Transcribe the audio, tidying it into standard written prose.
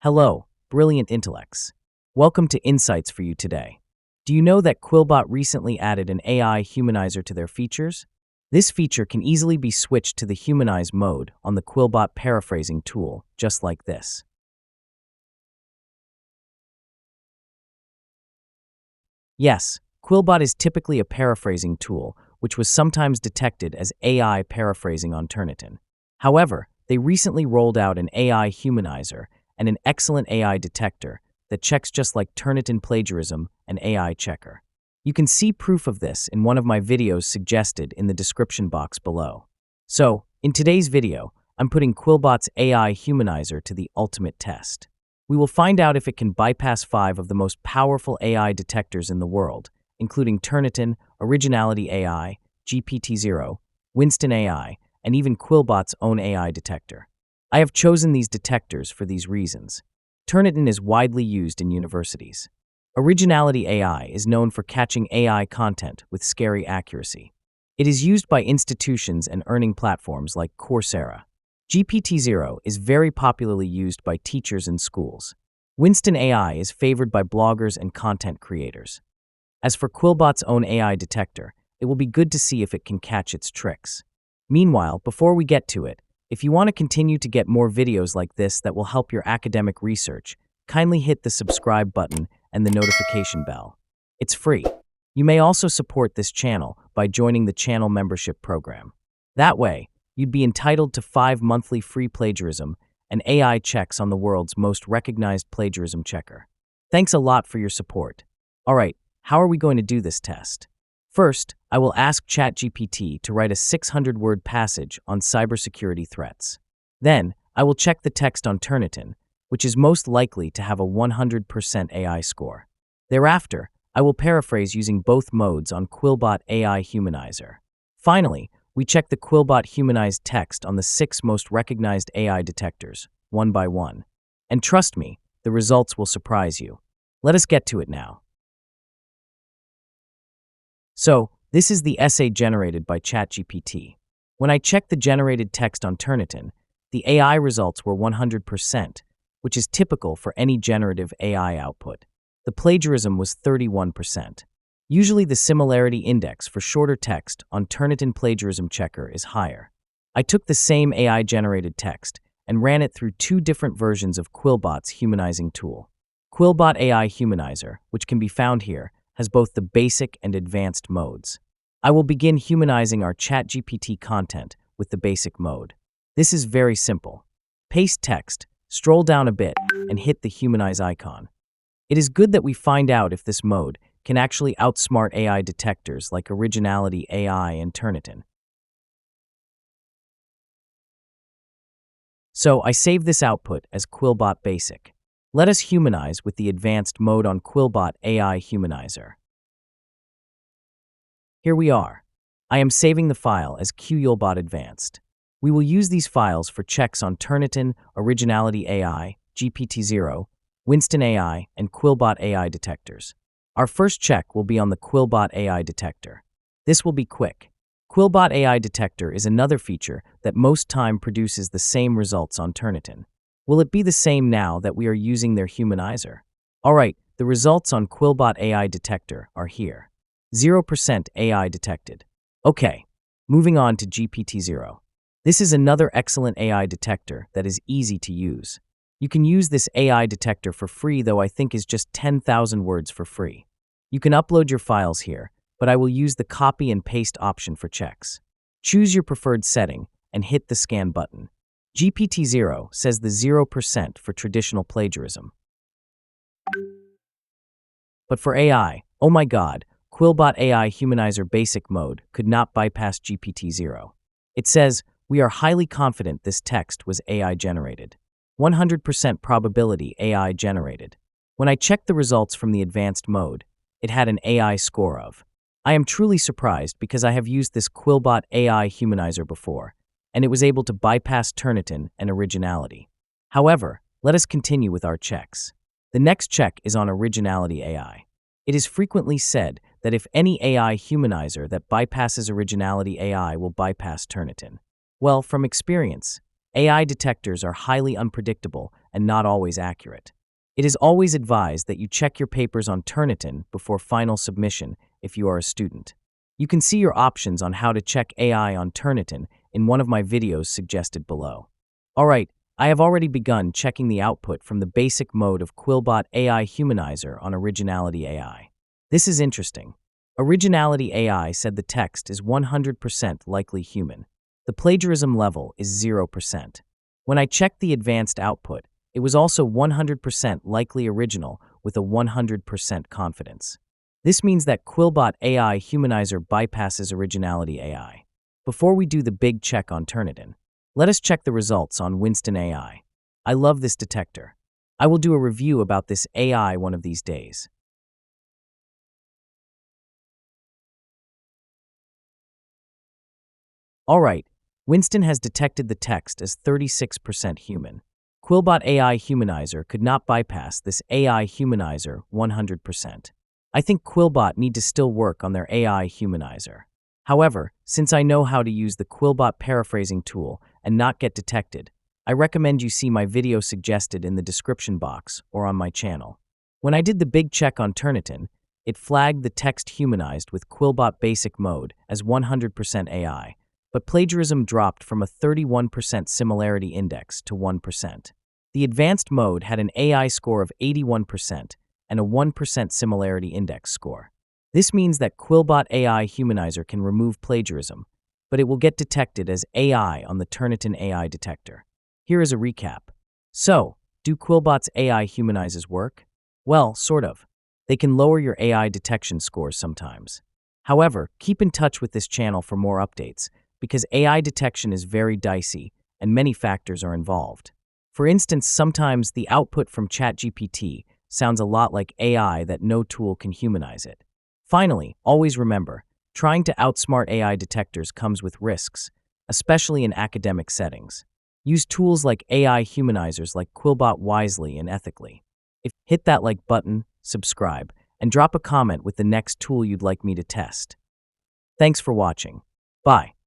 Hello, brilliant intellects. Welcome to Insights for you today. Do you know that Quillbot recently added an AI humanizer to their features? This feature can easily be switched to the humanize mode on the Quillbot paraphrasing tool, just like this. Yes, Quillbot is typically a paraphrasing tool, which was sometimes detected as AI paraphrasing on Turnitin. However, they recently rolled out an AI humanizer and an excellent AI detector that checks just like Turnitin plagiarism and AI checker. You can see proof of this in one of my videos suggested in the description box below. So, in today's video, I'm putting Quillbot's AI humanizer to the ultimate test. We will find out if it can bypass 5 of the most powerful AI detectors in the world, including Turnitin, Originality AI, GPTZero, Winston AI, and even Quillbot's own AI detector. I have chosen these detectors for these reasons. Turnitin is widely used in universities. Originality AI is known for catching AI content with scary accuracy. It is used by institutions and earning platforms like Coursera. GPTZero is very popularly used by teachers in schools. Winston AI is favored by bloggers and content creators. As for Quillbot's own AI detector, it will be good to see if it can catch its tricks. Meanwhile, before we get to it, if you want to continue to get more videos like this that will help your academic research, kindly hit the subscribe button and the notification bell. It's free. You may also support this channel by joining the channel membership program. That way, you'd be entitled to 5 monthly free plagiarism and AI checks on the world's most recognized plagiarism checker. Thanks a lot for your support. Alright, how are we going to do this test? First, I will ask ChatGPT to write a 600-word passage on cybersecurity threats. Then, I will check the text on Turnitin, which is most likely to have a 100% AI score. Thereafter, I will paraphrase using both modes on Quillbot AI Humanizer. Finally, we check the Quillbot humanized text on the 6 most recognized AI detectors, one by one. And trust me, the results will surprise you. Let us get to it now. So, this is the essay generated by ChatGPT. When I checked the generated text on Turnitin, the AI results were 100%, which is typical for any generative AI output. The plagiarism was 31%. Usually the similarity index for shorter text on Turnitin plagiarism checker is higher. I took the same AI-generated text and ran it through 2 different versions of Quillbot's humanizing tool. Quillbot AI Humanizer, which can be found here, has both the basic and advanced modes. I will begin humanizing our ChatGPT content with the basic mode. This is very simple. Paste text, scroll down a bit, and hit the humanize icon. It is good that we find out if this mode can actually outsmart AI detectors like Originality AI and Turnitin. So I save this output as Quillbot Basic. Let us humanize with the advanced mode on Quillbot AI Humanizer. Here we are. I am saving the file as Quillbot Advanced. We will use these files for checks on Turnitin, Originality AI, GPTZero, Winston AI, and Quillbot AI detectors. Our first check will be on the Quillbot AI Detector. This will be quick. Quillbot AI Detector is another feature that most time produces the same results on Turnitin. Will it be the same now that we are using their humanizer? Alright, the results on Quillbot AI Detector are here. 0% AI detected. Okay, moving on to GPTZero. This is another excellent AI detector that is easy to use. You can use this AI detector for free, though I think is just 10,000 words for free. You can upload your files here, but I will use the copy and paste option for checks. Choose your preferred setting and hit the scan button. GPTZero says the 0% for traditional plagiarism. But for AI, oh my god, Quillbot AI Humanizer Basic Mode could not bypass GPTZero. It says, we are highly confident this text was AI generated. 100% probability AI generated. When I checked the results from the advanced mode, it had an AI score of. I am truly surprised because I have used this Quillbot AI Humanizer before, and it was able to bypass Turnitin and Originality. However, let us continue with our checks. The next check is on Originality AI. It is frequently said that if any AI humanizer that bypasses Originality AI will bypass Turnitin. Well, from experience, AI detectors are highly unpredictable and not always accurate. It is always advised that you check your papers on Turnitin before final submission if you are a student. You can see your options on how to check AI on Turnitin in one of my videos suggested below. Alright, I have already begun checking the output from the basic mode of Quillbot AI Humanizer on Originality AI. This is interesting. Originality AI said the text is 100% likely human. The plagiarism level is 0%. When I checked the advanced output, it was also 100% likely original with a 100% confidence. This means that Quillbot AI Humanizer bypasses Originality AI. Before we do the big check on Turnitin, let us check the results on Winston AI. I love this detector. I will do a review about this AI one of these days. Alright, Winston has detected the text as 36% human. Quillbot AI Humanizer could not bypass this AI Humanizer 100%. I think Quillbot need to still work on their AI Humanizer. However, since I know how to use the Quillbot paraphrasing tool and not get detected, I recommend you see my video suggested in the description box or on my channel. When I did the big check on Turnitin, it flagged the text humanized with Quillbot basic mode as 100% AI, but plagiarism dropped from a 31% similarity index to 1%. The advanced mode had an AI score of 81% and a 1% similarity index score. This means that Quillbot AI Humanizer can remove plagiarism, but it will get detected as AI on the Turnitin AI detector. Here is a recap. So, do Quillbot's AI humanizers work? Well, sort of. They can lower your AI detection scores sometimes. However, keep in touch with this channel for more updates, because AI detection is very dicey and many factors are involved. For instance, sometimes the output from ChatGPT sounds a lot like AI that no tool can humanize it. Finally, always remember, trying to outsmart AI detectors comes with risks, especially in academic settings. Use tools like AI humanizers like Quillbot wisely and ethically. Hit that like button, subscribe, and drop a comment with the next tool you'd like me to test. Thanks for watching. Bye.